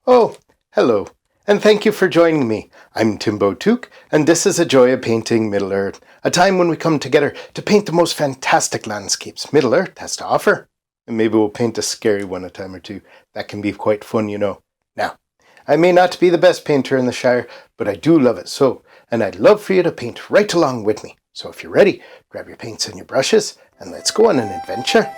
Oh, hello, and thank you for joining me. I'm Timbo Took, and this is A Joy of Painting Middle-earth, a time when we come together to paint the most fantastic landscapes Middle-earth has to offer. And maybe we'll paint a scary one a time or two. That can be quite fun, you know. Now, I may not be the best painter in the Shire, but I do love it so, and I'd love for you to paint right along with me. So if you're ready, grab your paints and your brushes, and let's go on an adventure.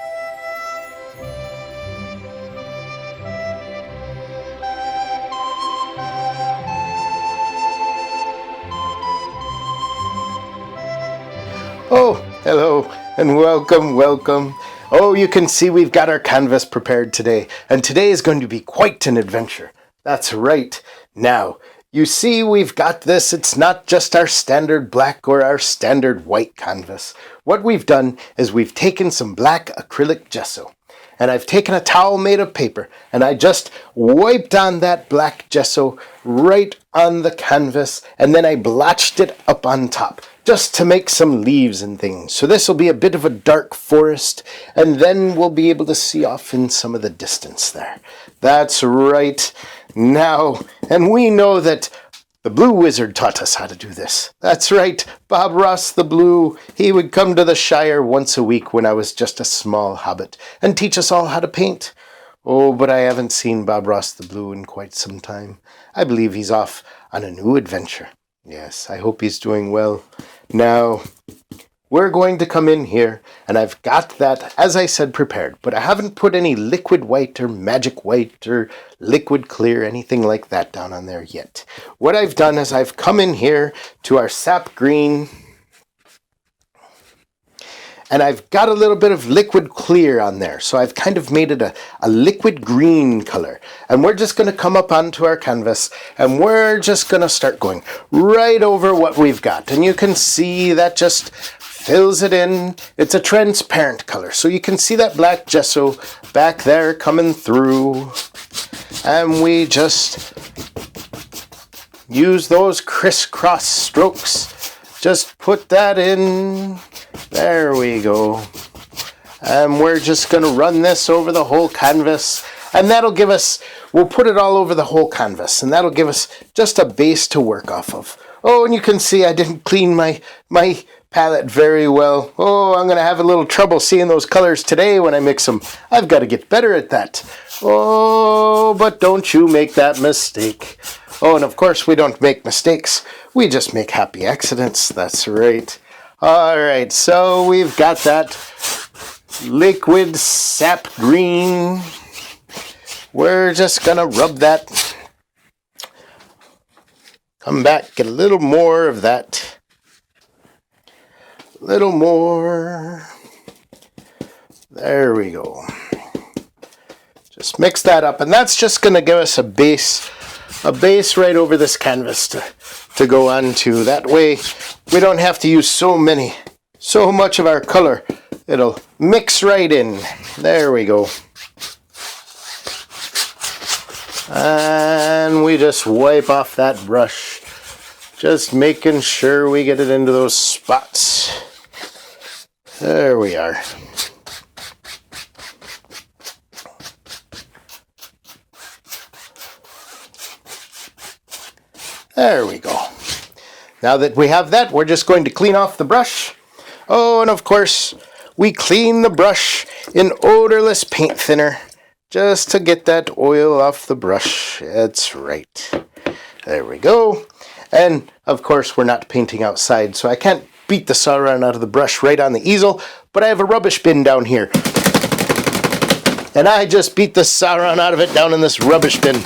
Oh, hello, and welcome. Oh, you can see we've got our canvas prepared today, and today is going to be quite an adventure. That's right. Now, you see we've got this. It's not just our standard black or our standard white canvas. What we've done is we've taken some black acrylic gesso, and I've taken a towel made of paper, and I just wiped on that black gesso right on the canvas, and then I blotched it up on top, just to make some leaves and things. So this will be a bit of a dark forest, and then we'll be able to see off in some of the distance there. That's right. Now, and we know that the Blue Wizard taught us how to do this. That's right, Bob Ross the Blue. He would come to the Shire once a week when I was just a small hobbit and teach us all how to paint. Oh, but I haven't seen Bob Ross the Blue in quite some time. I believe he's off on a new adventure. Yes, I hope he's doing well. Now, we're going to come in here, and I've got that, as I said, prepared, but I haven't put any liquid white or magic white or liquid clear, anything like that down on there yet. What I've done is I've come in here to our sap green, and I've got a little bit of liquid clear on there, so I've kind of made it a liquid green color. And we're just going to come up onto our canvas, and we're just going to start going right over what we've got. And you can see that just fills it in. It's a transparent color, so you can see that black gesso back there coming through. And we just use those crisscross strokes. Just put that in. There we go. And we're just going to run this over the whole canvas. And that'll give us, we'll put it all over the whole canvas. And that'll give us just a base to work off of. Oh, and you can see I didn't clean my palette very well. Oh, I'm going to have a little trouble seeing those colors today when I mix them. I've got to get better at that. Oh, but don't you make that mistake. Oh, and of course we don't make mistakes. We just make happy accidents. That's right. All right, so we've got that liquid sap green. We're just going to rub that. Come back, get a little more of that. A little more. There we go. Just mix that up, and that's just going to give us a base right over this canvas to go on to. That way we don't have to use so much of our color. It'll mix right in. There we go. And we just wipe off that brush, just making sure we get it into those spots. There we are. There we go. Now that we have that, we're just going to clean off the brush. Oh, and of course, we clean the brush in odorless paint thinner just to get that oil off the brush. That's right. There we go. And of course, we're not painting outside, so I can't beat the Sauron out of the brush right on the easel, but I have a rubbish bin down here. And I just beat the Sauron out of it down in this rubbish bin.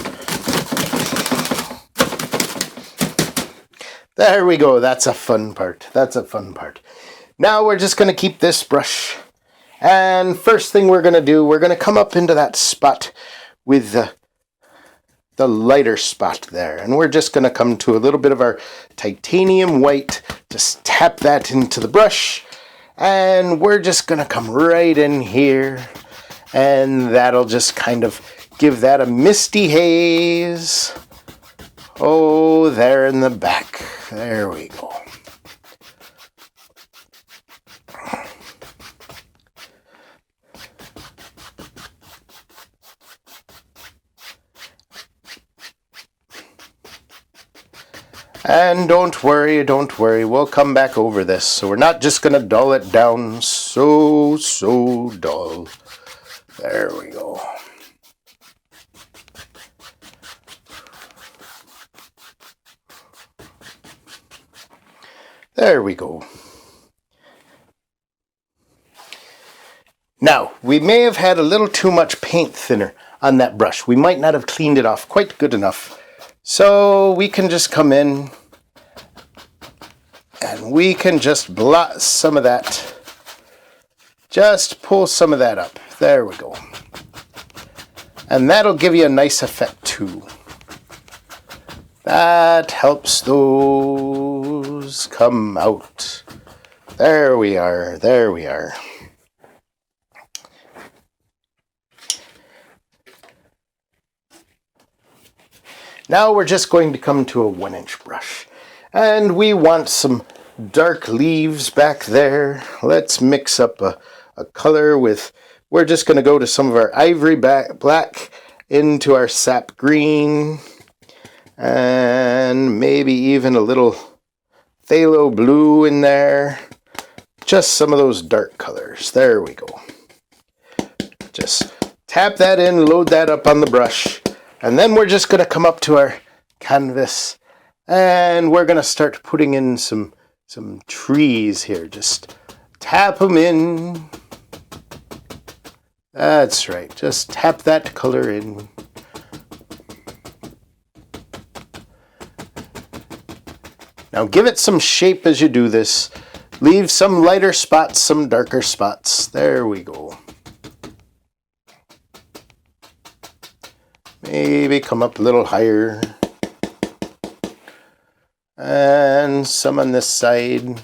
There we go. That's a fun part. Now we're just going to keep this brush. And first thing we're going to do, we're going to come up into that spot with the lighter spot there. And we're just going to come to a little bit of our titanium white. Just tap that into the brush. And we're just going to come right in here. And that'll just kind of give that a misty haze. Oh, there in the back. There we go. And don't worry, we'll come back over this. So we're not just going to dull it down so dull. There we go. There we go. Now, we may have had a little too much paint thinner on that brush. We might not have cleaned it off quite good enough. So we can just come in and we can just blot some of that. Just pull some of that up. There we go. And that'll give you a nice effect too. That helps those come out. There we are, there we are. Now we're just going to come to a 1-inch brush. And we want some dark leaves back there. Let's mix up a color with, we're just going to go to some of our ivory black into our sap green. And maybe even a little phthalo blue in there. Just some of those dark colors. There we go. Just tap that in, load that up on the brush. And then we're just going to come up to our canvas. And we're going to start putting in some trees here. Just tap them in. That's right. Just tap that color in. Now give it some shape as you do this. Leave some lighter spots, some darker spots. There we go. Maybe come up a little higher. And some on this side.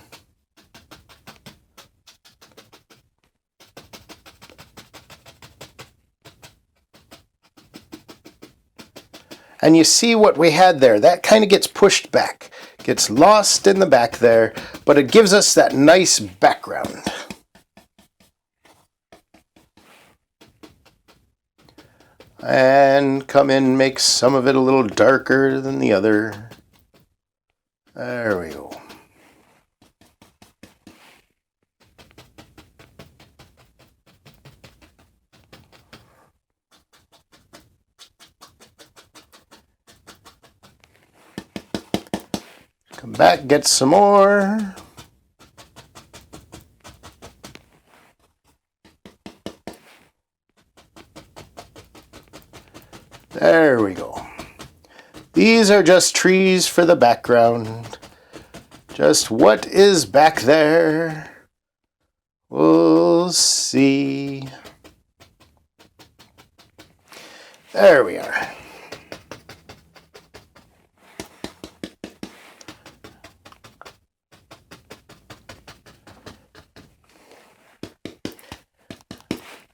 And you see what we had there. That kind of gets pushed back. Gets lost in the back there, but it gives us that nice background. And come in, make some of it a little darker than the other. There we go. Come back, get some more. There we go. These are just trees for the background. Just what is back there? We'll see. There we are.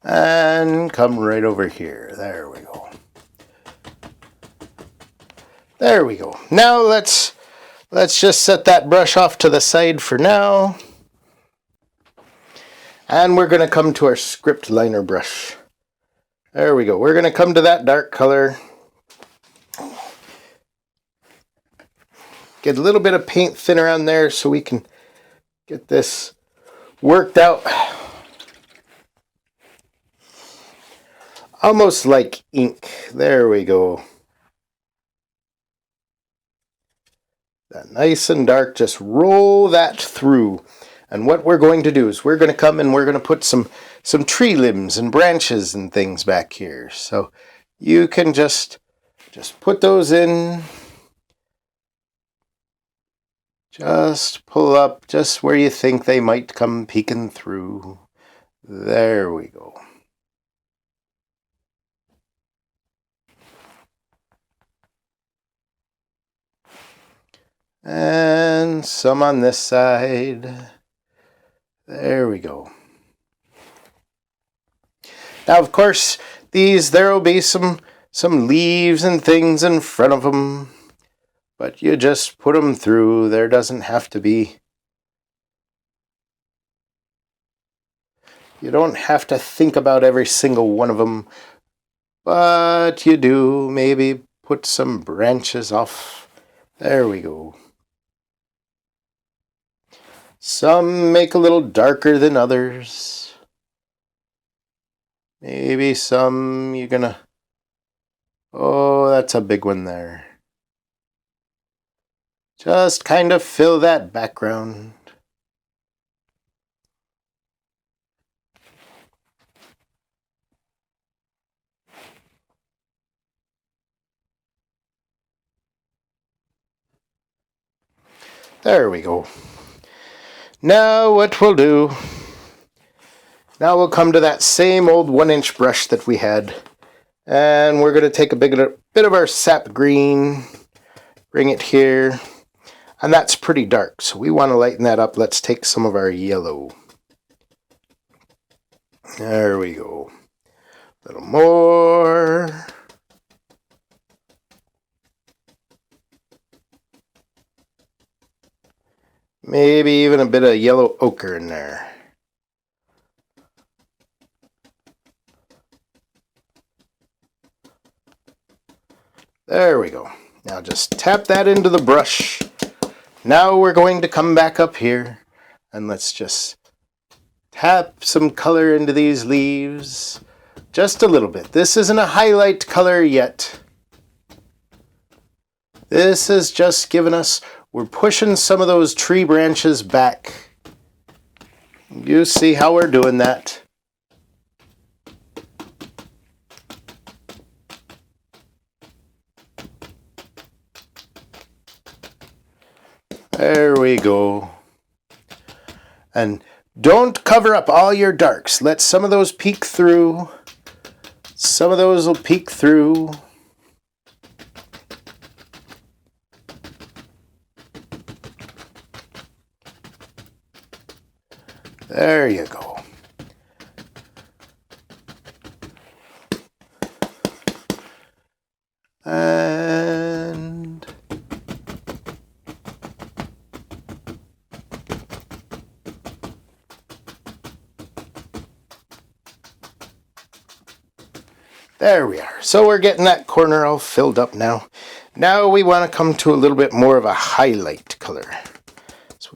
And come right over here. There we go. There we go. Now let's just set that brush off to the side for now. And we're going to come to our script liner brush. There we go. We're going to come to that dark color. Get a little bit of paint thinner on there so we can get this worked out. Almost like ink. There we go. That nice and dark, just roll that through. And what we're going to do is we're going to come and we're going to put some tree limbs and branches and things back here. So you can just put those in. Just pull up just where you think they might come peeking through. There we go. And some on this side. There we go. Now, of course, there will be some leaves and things in front of them, but you just put them through. There doesn't have to be. You don't have to think about every single one of them, but you do. Maybe put some branches off. There we go. Some make a little darker than others. Maybe some you're gonna... Oh, that's a big one there. Just kind of fill that background. There we go. Now what we'll do, now we'll come to that same old 1-inch brush that we had, and we're going to take a bit of our sap green, bring it here, and that's pretty dark, so we want to lighten that up. Let's take some of our yellow. There we go. A little more. Maybe even a bit of yellow ochre in there. There we go. Now just tap that into the brush. Now we're going to come back up here and let's just tap some color into these leaves. Just a little bit. This isn't a highlight color yet. This is just giving us... We're pushing some of those tree branches back. You see how we're doing that. There we go. And don't cover up all your darks. Let some of those peek through. Some of those will peek through. There you go. And there we are. So we're getting that corner all filled up now. Now we want to come to a little bit more of a highlight color.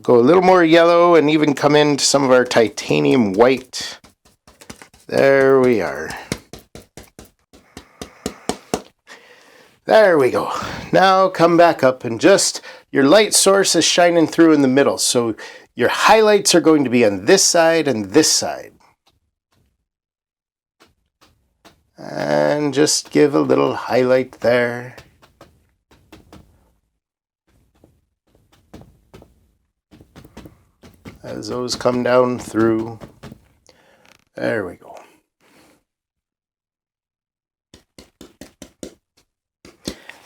Go a little more yellow and even come into some of our titanium white. There we are. There we go. Now come back up and just, your light source is shining through in the middle. So your highlights are going to be on this side and this side. And just give a little highlight there. As those come down through. There we go.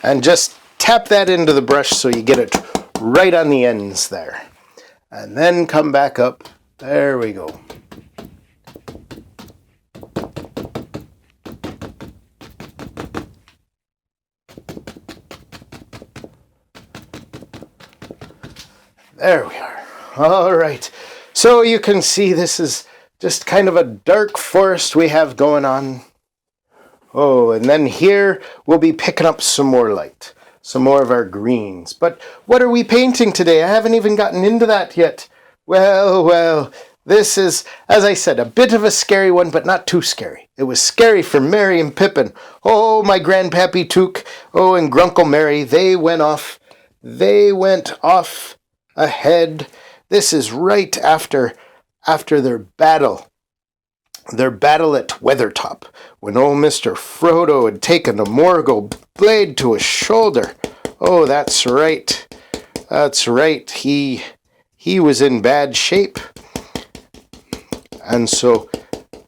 And just tap that into the brush so you get it right on the ends there. And then come back up. There we go. There we are. All right. So you can see this is just kind of a dark forest we have going on. Oh, and then here we'll be picking up some more light, some more of our greens. But what are we painting today? I haven't even gotten into that yet. Well, this is, as I said, a bit of a scary one, but not too scary. It was scary for Merry and Pippen. Oh, my Grandpappy Took, oh, and Grunkle Merry, they went off ahead. This is right after their battle at Weathertop, when old Mr. Frodo had taken the Morgul blade to his shoulder. Oh, that's right. That's right. He was in bad shape. And so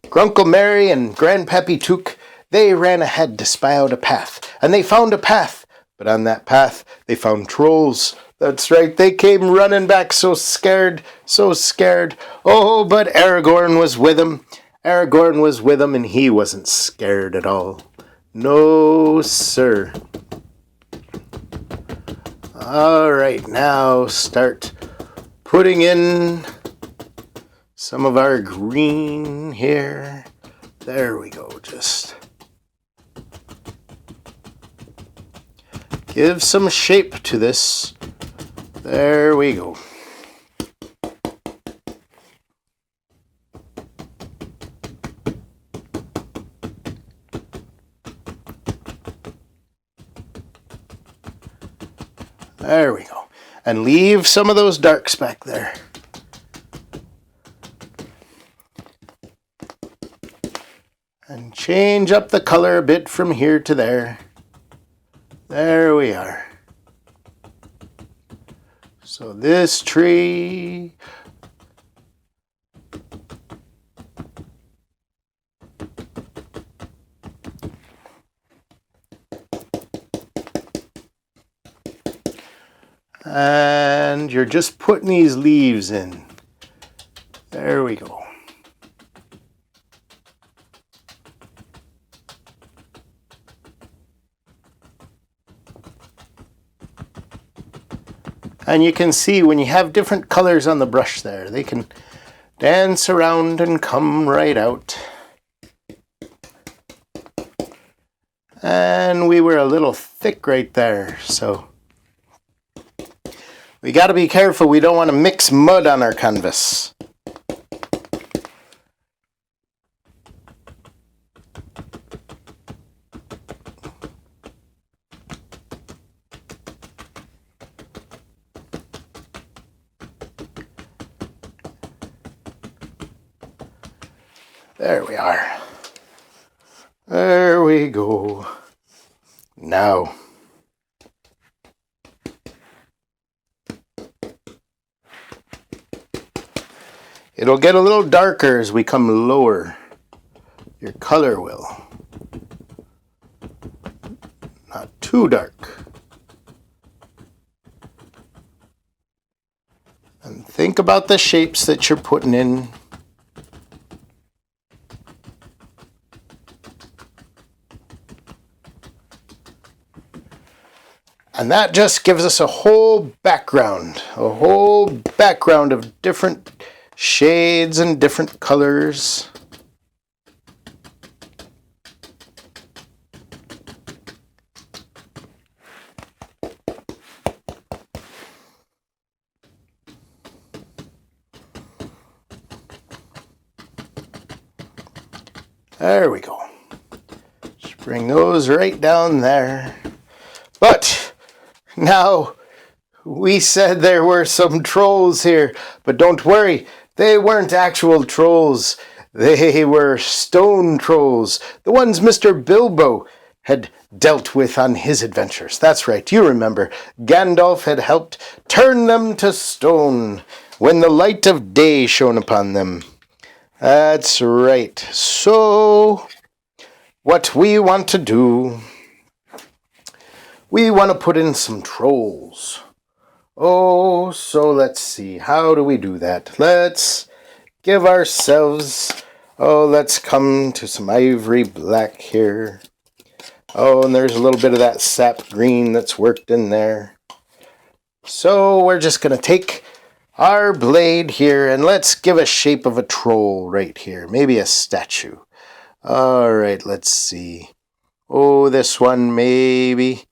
Grunkle Merry and Grandpappy Took, they ran ahead to spy out a path. And they found a path. But on that path, they found trolls. That's right, they came running back so scared, so scared. Oh, but Aragorn was with them. Aragorn was with them, and he wasn't scared at all. No, sir. All right, now start putting in some of our green here. There we go, just give some shape to this. There we go. There we go. And leave some of those darks back there. And change up the color a bit from here to there. There we are. So this tree... And you're just putting these leaves in. There we go. And you can see when you have different colors on the brush there, they can dance around and come right out. And we were a little thick right there, so we got to be careful. We don't want to mix mud on our canvas. There we are. There we go. Now, it'll get a little darker as we come lower. Your color will. Not too dark. And think about the shapes that you're putting in. And that just gives us a whole background of different shades and different colors. There we go. Just bring those right down there. But now, we said there were some trolls here, but don't worry, they weren't actual trolls. They were stone trolls, the ones Mr. Bilbo had dealt with on his adventures. That's right, you remember, Gandalf had helped turn them to stone when the light of day shone upon them. That's right. So, what we want to do... we want to put in some trolls. Oh, so let's see. How do we do that? Let's give ourselves... oh, let's come to some ivory black here. Oh, and there's a little bit of that sap green that's worked in there. So we're just going to take our blade here and let's give a shape of a troll right here. Maybe a statue. All right, let's see. Oh, this one maybe...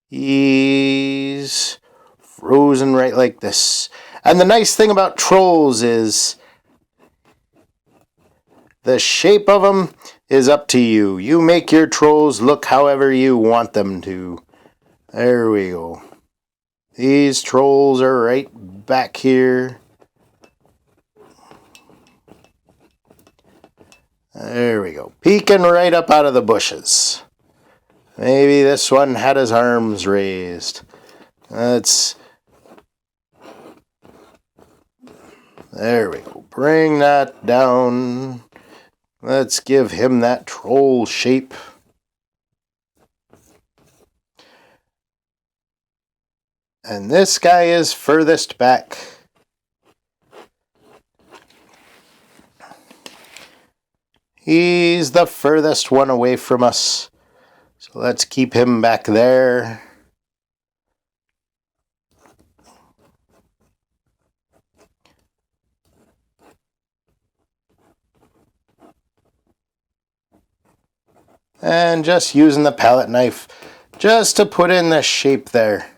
he's frozen right like this. And the nice thing about trolls is the shape of them is up to you. You make your trolls look however you want them to. There we go. These trolls are right back here. There we go. Peeking right up out of the bushes. Maybe this one had his arms raised. There we go. Bring that down. Let's give him that troll shape. And this guy is furthest back. He's the furthest one away from us. So let's keep him back there. And just using the palette knife just to put in the shape there.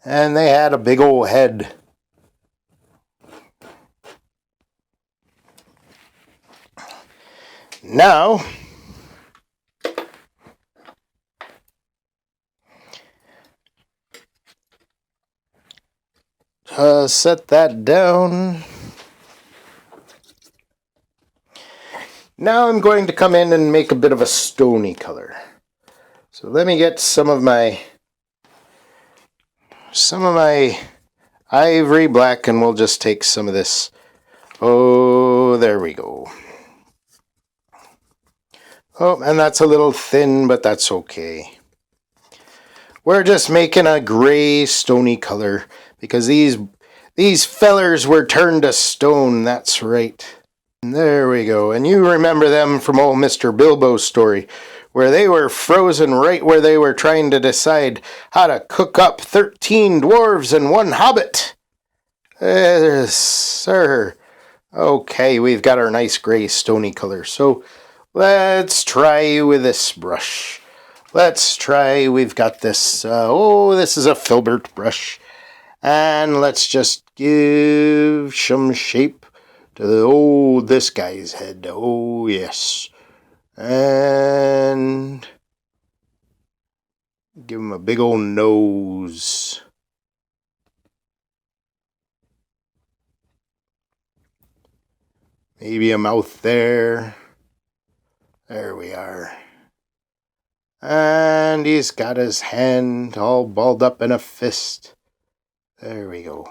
And they had a big old head. Now, set that down. Now I'm going to come in and make a bit of a stony color. So let me get some of my ivory black, and we'll just take some of this. Oh, there we go. Oh, and that's a little thin, but that's okay. We're just making a gray stony color because these fellers were turned to stone. That's right. And there we go. And you remember them from old Mr. Bilbo's story, where they were frozen right where they were trying to decide how to cook up 13 dwarves and 1 hobbit. Yes, sir. Okay, we've got our nice gray stony color. So let's try with this brush. We've got this, this is a filbert brush. And let's just give some shape to this guy's head. Oh, yes. And give him a big old nose. Maybe a mouth there. There we are. And he's got his hand all balled up in a fist. There we go.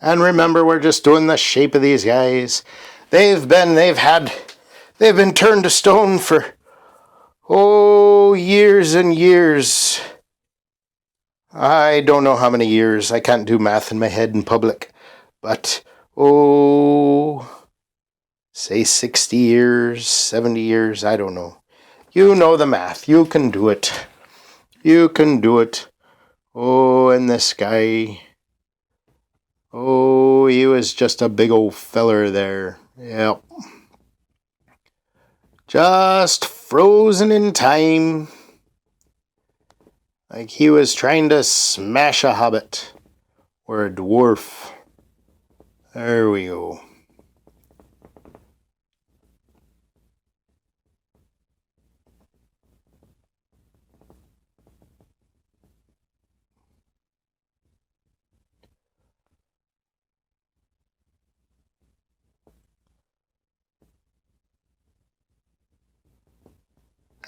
And remember, we're just doing the shape of these guys. They've been turned to stone for, years and years. I don't know how many years. I can't do math in my head in public. But, say 60 years, 70 years, I don't know. You know the math. You can do it. You can do it. Oh, and this guy. Oh, he was just a big old feller there. Yep. Just frozen in time. Like he was trying to smash a hobbit. Or a dwarf. There we go.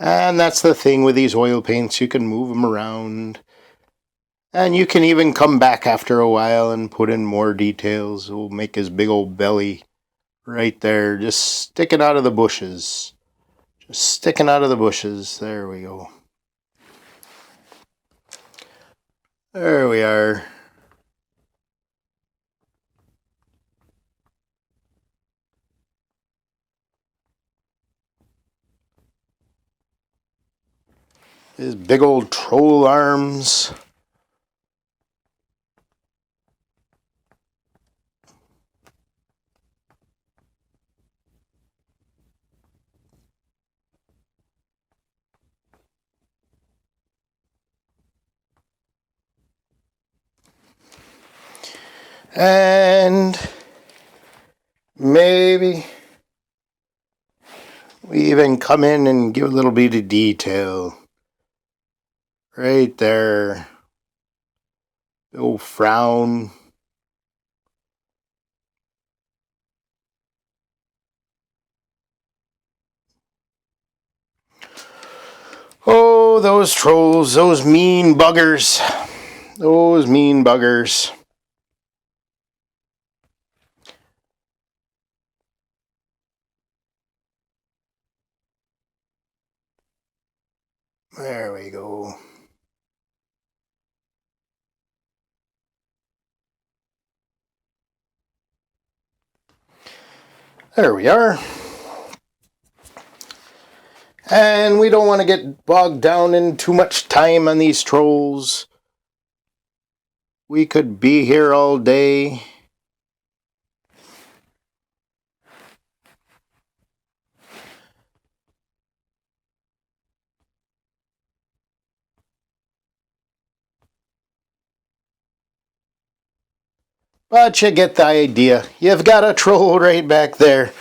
And that's the thing with these oil paints. You can move them around. And you can even come back after a while and put in more details. We'll make his big old belly right there. Just sticking out of the bushes. Just sticking out of the bushes. There we go. There we are. His big old troll arms. And maybe we even come in and give a little bit of detail. Right there. Little frown. Oh, those trolls, those mean buggers. Those mean buggers. There we go. There we are. And we don't want to get bogged down in too much time on these trolls. We could be here all day. But you get the idea. You've got a troll right back there.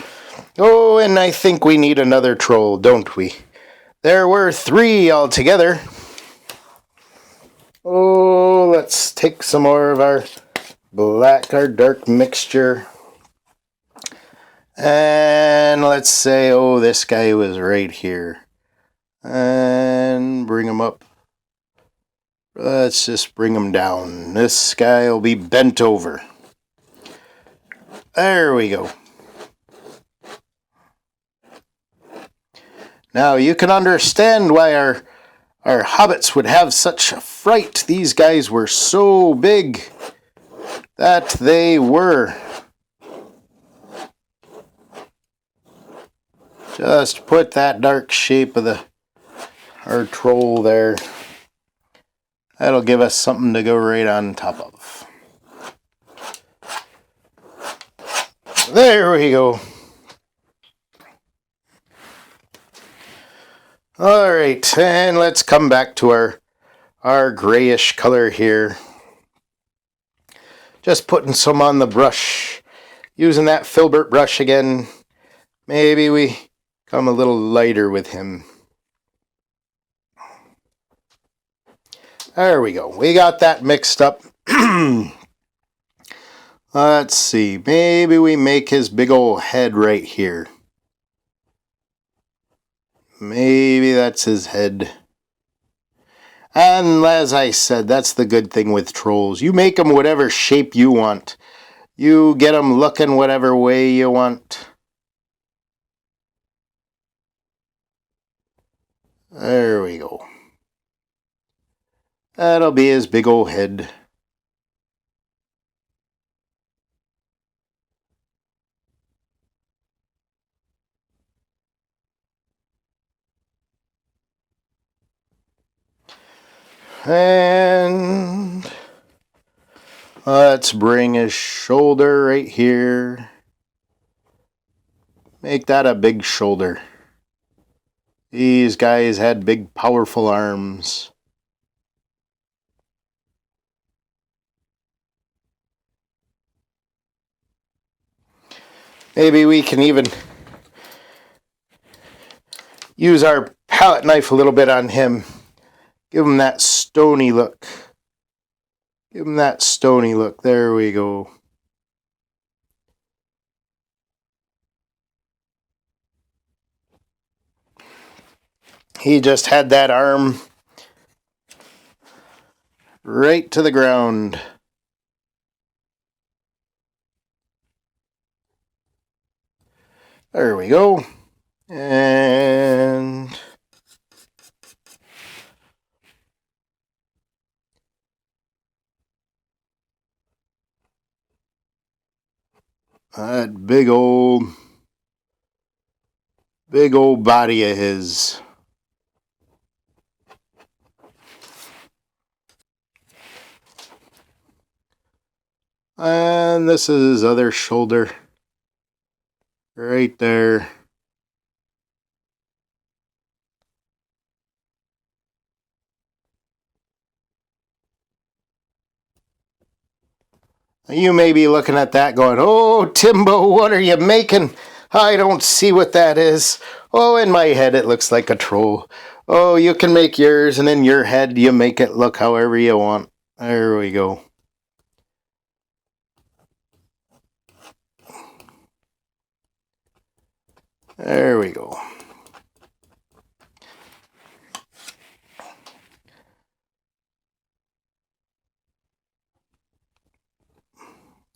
Oh, and I think we need another troll, don't we? there were 3 altogether. Oh, let's take some more of our dark mixture. And let's say, oh, this guy was right here. And bring him up. Let's just bring him down. This guy will be bent over. There we go. Now you can understand why our hobbits would have such a fright. These guys were so big that they were. Just put that dark shape of our troll there. That'll give us something to go right on top of. There we go. Alright, and let's come back to our grayish color here. Just putting some on the brush. Using that filbert brush again. Maybe we come a little lighter with him. There we go. We got that mixed up. Let's see. Maybe we make his big old head right here. Maybe that's his head. And as I said, that's the good thing with trolls. You make them whatever shape you want. You get them looking whatever way you want. There we go. That'll be his big old head. And let's bring his shoulder right here. Make that a big shoulder. These guys had big, powerful arms. Maybe we can even use our palette knife a little bit on him. Give him that stony look. Give him that stony look. There we go. He just had that arm right to the ground. There we go. And that big old body of his. And this is his other shoulder. Right there. You may be looking at that going, oh, Timbo, what are you making? I don't see what that is. Oh, in my head it looks like a troll. Oh, you can make yours, and in your head you make it look however you want. There we go. There we go.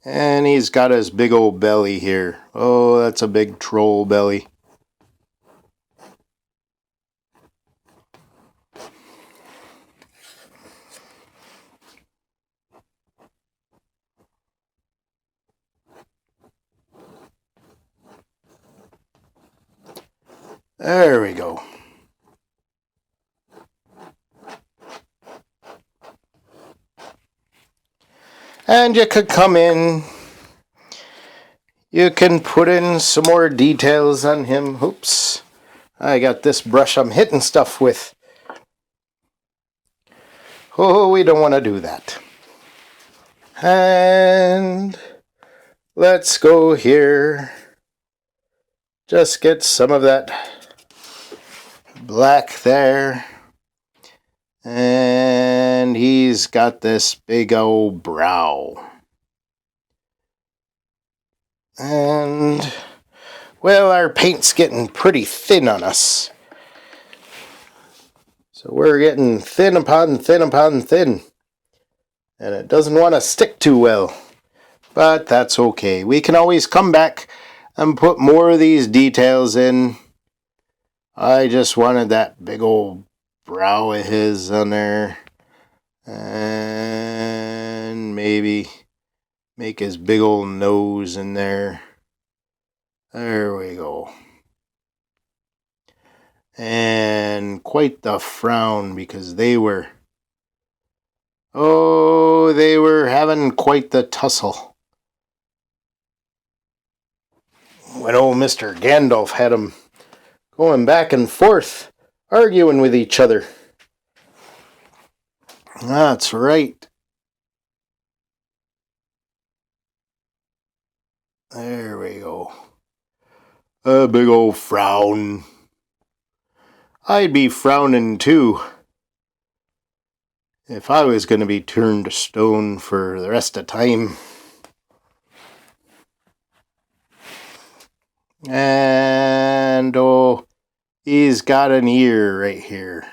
And he's got his big old belly here. Oh, that's a big troll belly. There we go. And you could come in. You can put in some more details on him. Oops. I got this brush I'm hitting stuff with. Oh, we don't want to do that. And let's go here. Just get some of that black there. And he's got this big old brow. And, well, our paint's getting pretty thin on us. So we're getting thin upon thin upon thin. And it doesn't want to stick too well. But that's okay. We can always come back and put more of these details in. I just wanted that big old brow of his on there. And maybe make his big old nose in there. There we go. And quite the frown, because they were having quite the tussle. When old Mr. Gandalf had them going back and forth, arguing with each other. That's right. There we go. A big old frown. I'd be frowning too if I was going to be turned to stone for the rest of time. And, oh, he's got an ear right here.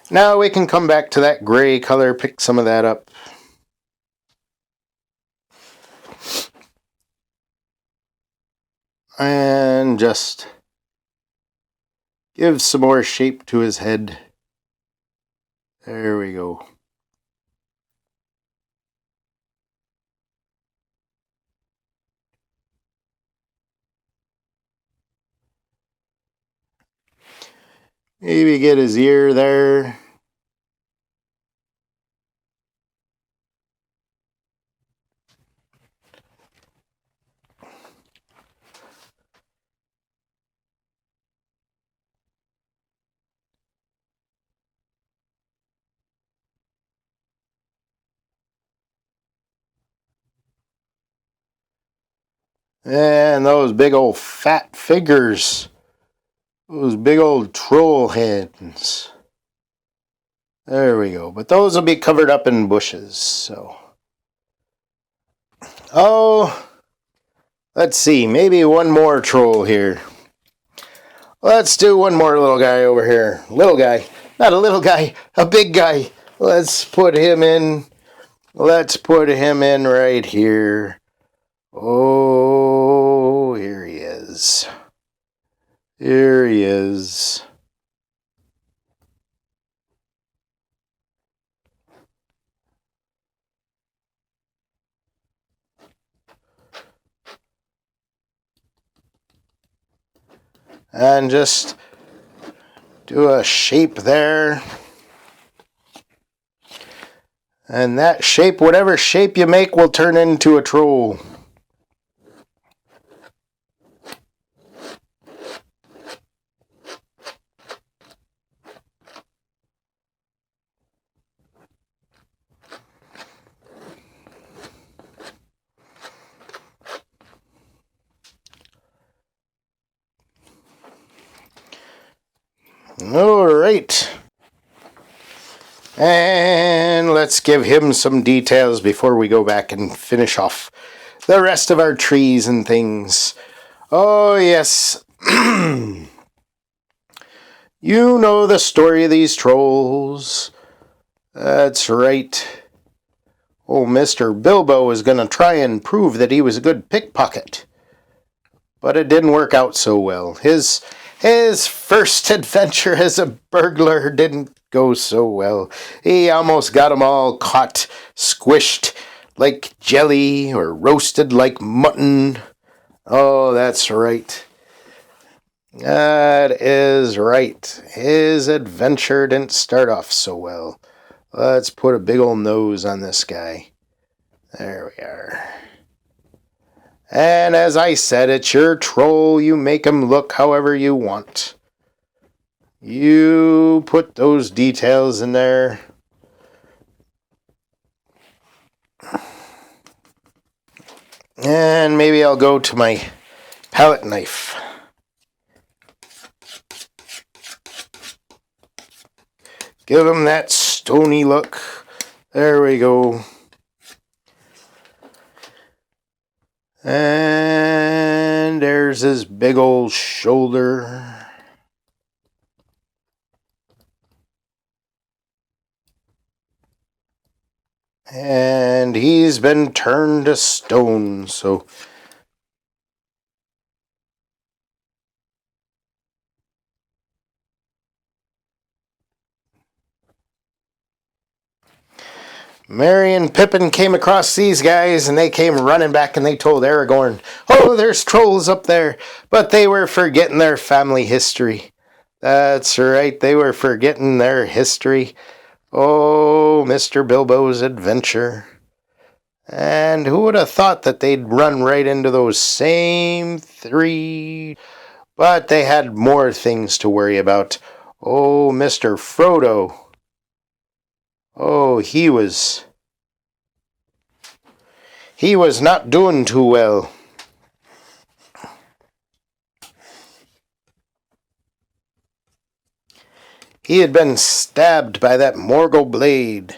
Now we can come back to that gray color, pick some of that up. And just give some more shape to his head. There we go. Maybe get his ear there. And those big old fat fingers. Those big old troll hands. There we go. But those will be covered up in bushes, so. Oh, let's see. Maybe one more troll here. Let's do one more little guy over here. Little guy. Not a little guy. A big guy. Let's put him in. Let's put him in right here. Oh, here he is. Here he is. And just do a shape there. And that shape, whatever shape you make, will turn into a troll. All right. And let's give him some details before we go back and finish off the rest of our trees and things. Oh, yes. You know the story of these trolls. That's right. Old Mr. Bilbo was going to try and prove that he was a good pickpocket. But it didn't work out so well. His first adventure as a burglar didn't go so well. He almost got them all caught, squished like jelly or roasted like mutton. Oh, that's right. That is right. His adventure didn't start off so well. Let's put a big old nose on this guy. There we are. And as I said, it's your troll. You make him look however you want. You put those details in there. And maybe I'll go to my palette knife. Give him that stony look. There we go. And there's his big old shoulder. And he's been turned to stone, so... Merry and Pippin came across these guys, and they came running back, and they told Aragorn, "Oh, there's trolls up there." But they were forgetting their family history. That's right, they were forgetting their history. Oh, Mr. Bilbo's adventure. And who would have thought that they'd run right into those same three? But they had more things to worry about. Oh, Mr. Frodo. Oh, he was not doing too well. He had been stabbed by that Morgul blade,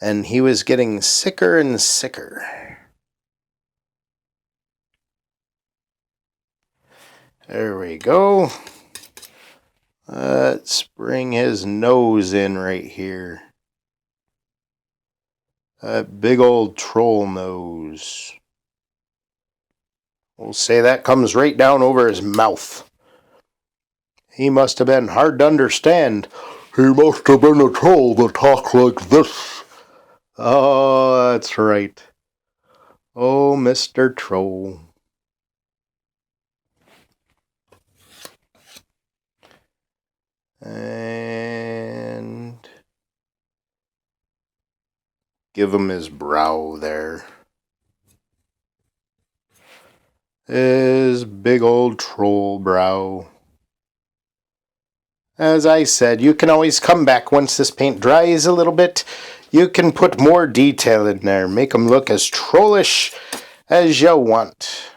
and he was getting sicker and sicker. There we go. Let's bring his nose in right here. That big old troll nose. We'll say that comes right down over his mouth. He must have been hard to understand. He must have been a troll that talked like this. Oh, that's right. Oh, Mr. Troll. And give him his brow there. His big old troll brow. As I said, you can always come back once this paint dries a little bit. You can put more detail in there. Make them look as trollish as you want.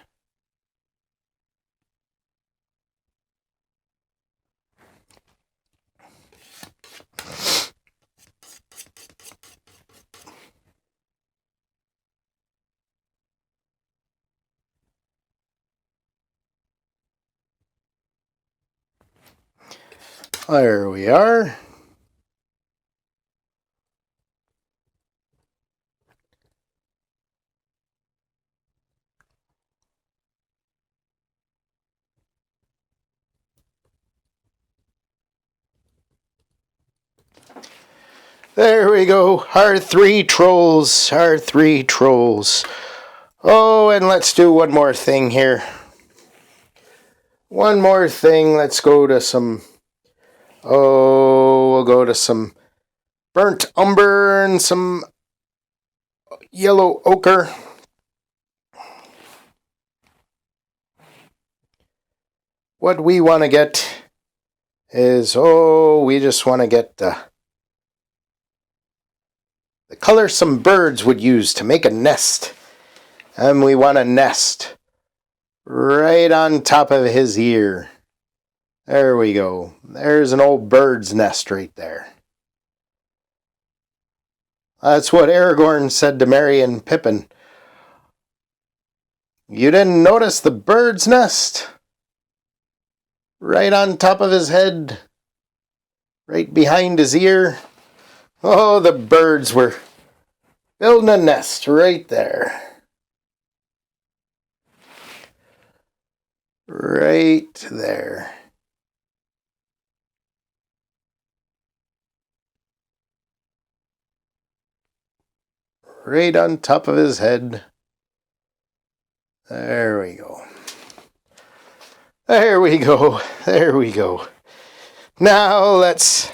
There we are. There we go. Our three trolls. Our three trolls. Oh, and let's do one more thing here. One more thing. Let's go to some... Oh, we'll go to some burnt umber and some yellow ochre. What we want to get is, we just want to get the color some birds would use to make a nest. And we want a nest right on top of his ear. There we go. There's an old bird's nest right there. That's what Aragorn said to Merry and Pippin. You didn't notice the bird's nest? Right on top of his head. Right behind his ear. Oh, the birds were building a nest right there. Right there. Right on top of his head. There we go. There we go. There we go. Now let's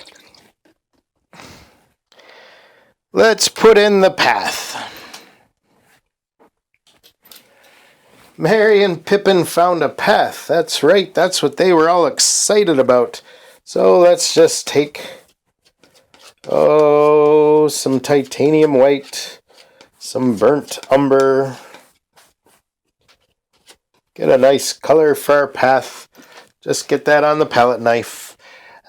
put in the path. Merry and Pippin found a path. That's right. That's what they were all excited about. So let's just take, some titanium white, some burnt umber, Get a nice color for our path. Just get that on the palette knife.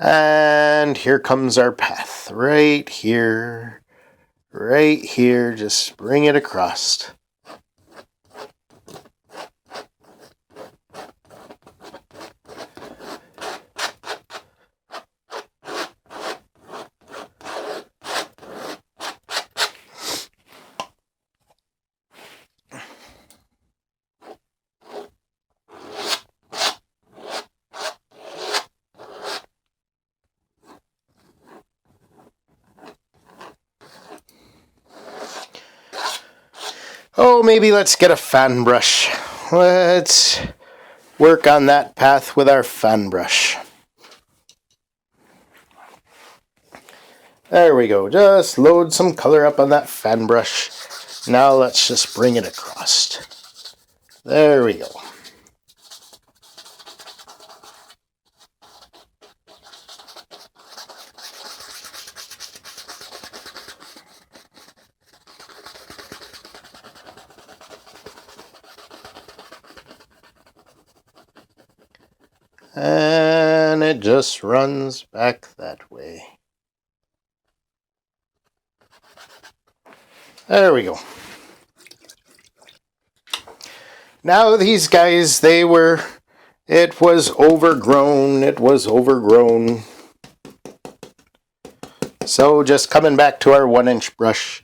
And here comes our path. Right here. Right here. Just bring it across. Oh, maybe let's get a fan brush. Let's work on that path with our fan brush. There we go. Just load some color up on that fan brush. Now let's just bring it across. There we go. And it just runs back that way. There we go. Now these guys, it was overgrown. So just coming back to our 1-inch brush.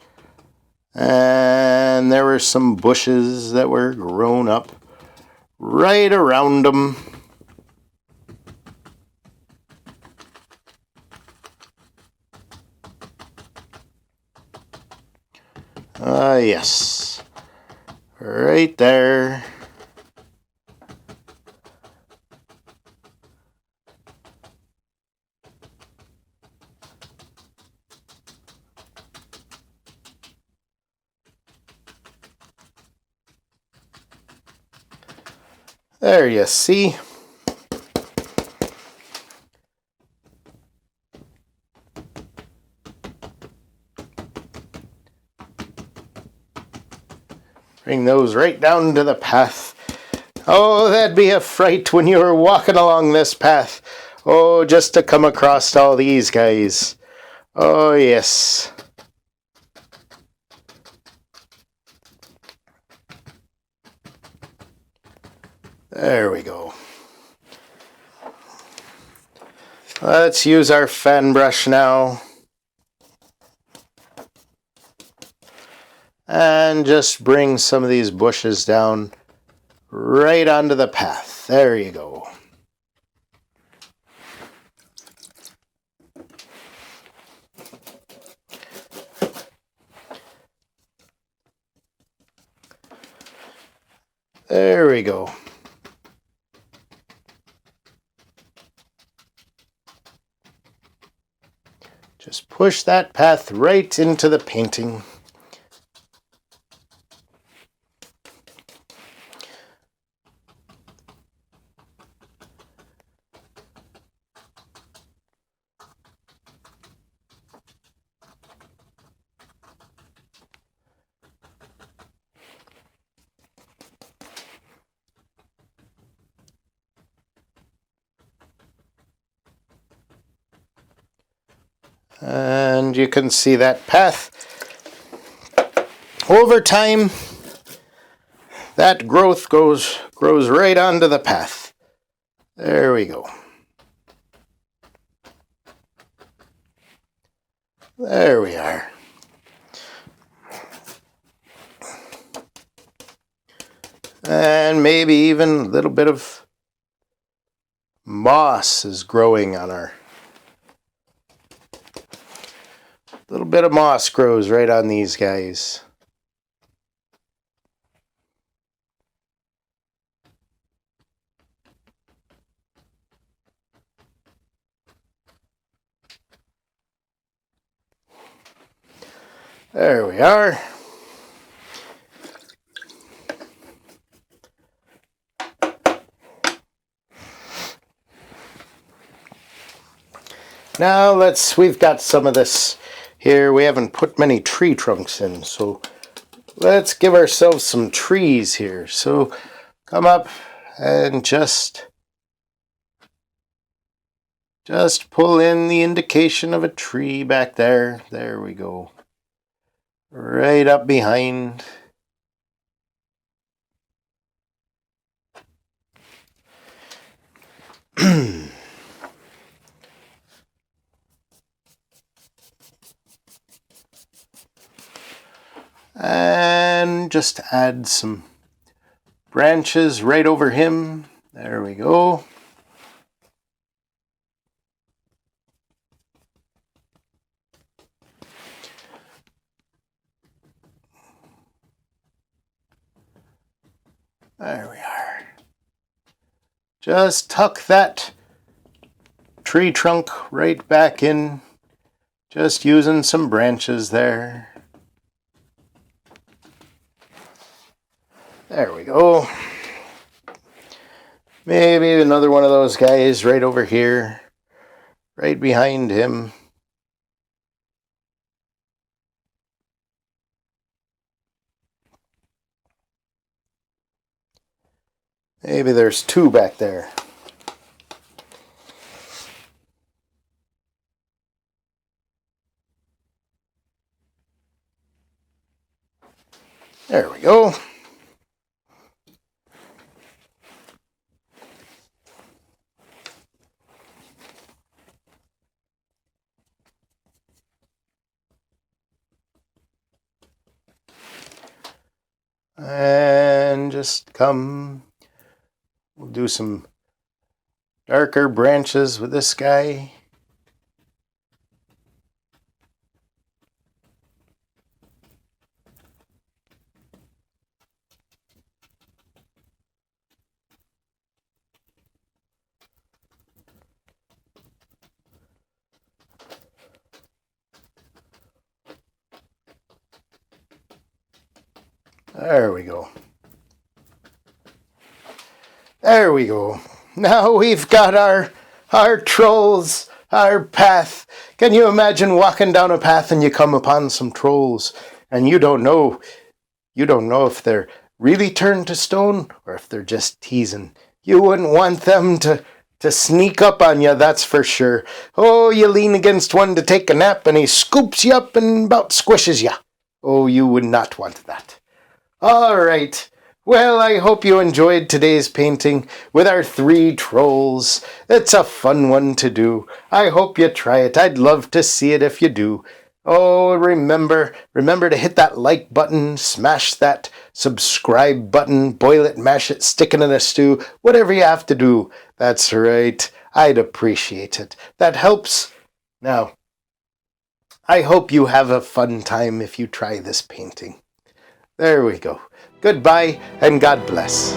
And there were some bushes that were grown up right around them. Yes. Right there. There you see. Bring those right down to the path. Oh, that'd be a fright when you were walking along this path. Oh, just to come across all these guys. Oh, yes. There we go. Let's use our fan brush now. And just bring some of these bushes down right onto the path. There you go. There we go. Just push that path right into the painting. And you can see that path. Over time, that growth grows right onto the path. There we go. There we are. And maybe even a little bit of moss is growing on our... A little bit of moss grows right on these guys. There we are. Now we've got some of this here. We haven't put many tree trunks in, so let's give ourselves some trees here. So come up, and just pull in the indication of a tree back there. There we go. Right up behind. And just add some branches right over him. There we go. There we are. Just tuck that tree trunk right back in. Just using some branches there. There we go. Maybe another one of those guys right over here. Right behind him. Maybe there's two back there. There we go. And just come. We'll do some darker branches with this guy. There we go. There we go. Now we've got our trolls, our path. Can you imagine walking down a path and you come upon some trolls and you don't know if they're really turned to stone or if they're just teasing. You wouldn't want them to sneak up on you, that's for sure. Oh, you lean against one to take a nap and he scoops you up and about squishes you. Oh, you would not want that. All right. Well, I hope you enjoyed today's painting with our 3 trolls. It's a fun one to do. I hope you try it. I'd love to see it if you do. Oh, remember to hit that like button, smash that subscribe button, boil it, mash it, stick it in a stew, whatever you have to do. That's right. I'd appreciate it. That helps. Now, I hope you have a fun time if you try this painting. There we go. Goodbye and God bless.